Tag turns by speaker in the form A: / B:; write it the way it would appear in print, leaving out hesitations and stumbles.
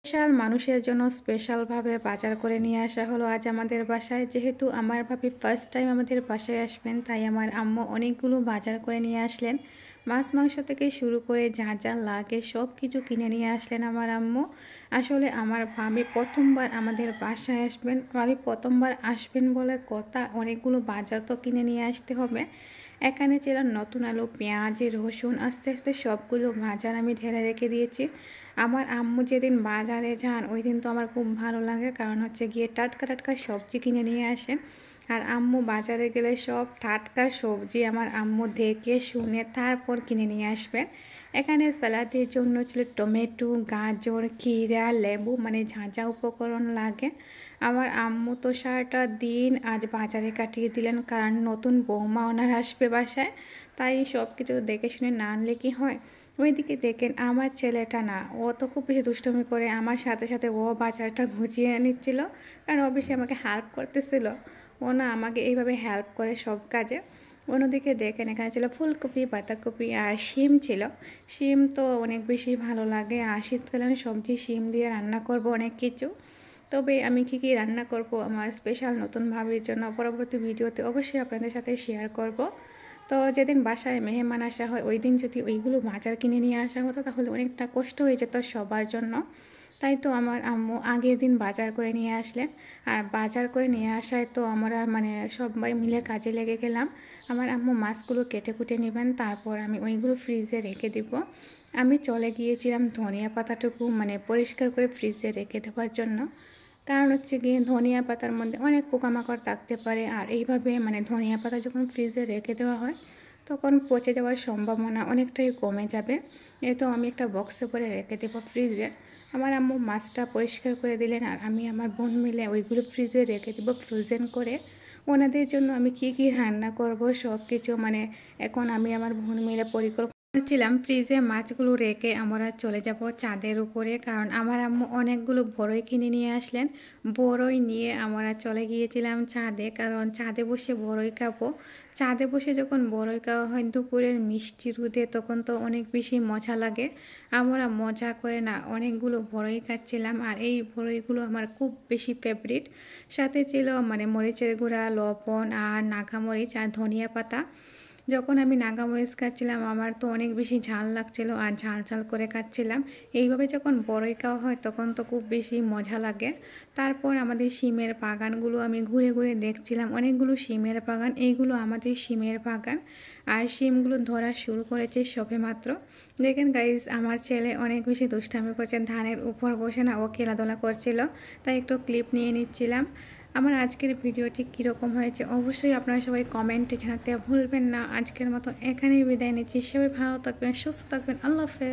A: Special মানুষের জন্য স্পেশালভাবে বাজার করে নিয়ে আসা হলো আজ আমাদের বাসায়। যেহেতু আমার ভাবি ফার্স্ট টাইম আমাদের বাসায় আসবেন, তাই আমার আম্মু অনেকগুলো বাজার করে নিয়ে আসলেন। মাছ মাংস থেকে শুরু করে যা যা লাগে সব কিছু কিনে নিয়ে আসলেন আমার আম্মু। আসলে আমার ভাবি প্রথমবার আমাদের বাসায় আসবেন, ভাবি প্রথমবার আসবেন বলে কথা, অনেকগুলো বাজার তো কিনে নিয়ে আসতে হবে। এখানে ছিল নতুন আলু, পেঁয়াজ, রসুন, আস্তে আস্তে সবগুলো বাজার আমি ঢেলে রেখে দিয়েছি। আমার আম্মু যেদিন বাজারে যান ওই দিন তো আমার খুব ভালো লাগে, কারণ হচ্ছে গিয়ে টাটকা টাটকা সবজি কিনে নিয়ে আসেন। আর আম্মু বাজারে গেলে সব টাটকা সবজি আমার আম্মু দেখে শুনে তারপর কিনে নিয়ে আসবেন। এখানে সালাদের জন্য ছিল টমেটো, গাজর, ক্ষীরা, লেবু, মানে যা যা উপকরণ লাগে। আমার আম্মু তো সারাটা দিন আজ বাজারে কাটিয়ে দিলেন, কারণ নতুন বৌমা ওনার আসবে বাসায়, তাই সব কিছু দেখে শুনে না আনলে কি হয়। ওইদিকে দেখেন আমার ছেলেটা না, ও তো খুব বেশি দুষ্টুমি করে, আমার সাথে সাথে ও বাজারটা গুছিয়ে নিচ্ছিল, কারণ ও বেশি আমাকে হেল্প করতেছিল। ও না আমাকে এইভাবে হেল্প করে সব কাজে। অন্যদিকে দেখেন এখানে ছিল ফুলকপি, বাঁধাকপি আর শিম ছিল। শিম তো অনেক বেশি ভালো লাগে, আর শীতকালীন সবজি শিম দিয়ে রান্না করব অনেক কিছু। তবে আমি কী কী রান্না করব আমার স্পেশাল নতুন ভাবির জন্য পরবর্তী ভিডিওতে অবশ্যই আপনাদের সাথে শেয়ার করব। তো যেদিন বাসায় মেহমান আসা হয় ওই দিন যদি ওইগুলো বাজার কিনে নিয়ে আসা হতো তাহলে অনেকটা কষ্ট হয়ে যেত সবার জন্য। তাই তো আমার আম্মু আগের দিন বাজার করে নিয়ে আসলেন। আর বাজার করে নিয়ে আসায় তো আমরা মানে সবাই মিলে কাজে লেগে গেলাম। আমার আম্মু মাছগুলো কেটে কুটে নেবেন, তারপর আমি ওইগুলো ফ্রিজে রেখে দিব। আমি চলে গিয়েছিলাম ধনিয়া পাতাটুকু মানে পরিষ্কার করে ফ্রিজে রেখে দেওয়ার জন্য। কারণ হচ্ছে গিয়ে ধনিয়া পাতার মধ্যে অনেক পোকামাকড় থাকতে পারে, আর এইভাবে মানে ধনিয়া পাতা যখন ফ্রিজে রেখে দেওয়া হয় তখন পচে যাওয়ার সম্ভাবনা অনেকটাই কমে যাবে। তো আমি একটা বক্সে করে রেখে দেবো ফ্রিজে। আমার আম্মু মাছটা পরিষ্কার করে দিলেন, আর আমি আমার বোন মিলে ওইগুলো ফ্রিজে রেখে দেবো ফ্রোজেন করে। ওনাদের জন্য আমি কি কি রান্না করব সব কিছু মানে এখন আমি আমার বোন মিলে পরিকল্পনা ছিলাম। ফ্রিজে মাছগুলো রেখে আমরা চলে যাব চাঁদের উপরে, কারণ আমার আম্মু অনেকগুলো বড়ই কিনে নিয়ে আসলেন। বড়ই নিয়ে আমরা চলে গিয়েছিলাম চাঁদে, কারণ চাঁদে বসে বড়ই খাবো। চাঁদে বসে যখন বড়ই খাওয়া হয় দুপুরের মিষ্টি রোদে, তখন তো অনেক বেশি মজা লাগে। আমরা মজা করে না অনেকগুলো বড়ই খাচ্ছিলাম, আর এই বড়ইগুলো আমার খুব বেশি ফেভারিট। সাথে ছিল মানে মরিচের গুঁড়া, লবণ আর নাগামরিচ আর ধনিয়া পাতা। যখন আমি নাগামরিচ খাচ্ছিলাম আমার তো অনেক বেশি ঝাল লাগছিল, আর ঝাল ঝাল করে খাচ্ছিলাম। এইভাবে যখন বড়ই খাওয়া হয় তখন তো খুব বেশি মজা লাগে। তারপর আমাদের শিমের বাগানগুলো আমি ঘুরে ঘুরে দেখছিলাম, অনেকগুলো শিমের বাগান, এইগুলো আমাদের শিমের বাগান। আর শিমগুলো ধরা শুরু করেছে সবেমাত্র। দেখেন গাইজ আমার ছেলে অনেক বেশি দুষ্টামি করছে, ধানের উপর বসে না ও খেলাধুলা করছিল, তাই একটু ক্লিপ নিয়ে নিচ্ছিলাম। আমার আজকের ভিডিওটি কীরকম হয়েছে অবশ্যই আপনারা সবাই কমেন্টে জানাতে ভুলবেন না। আজকের মতো এখানেই বিদায় নিচ্ছি, সবাই ভালো থাকবেন, সুস্থ থাকবেন, আল্লাহ হাফেজ।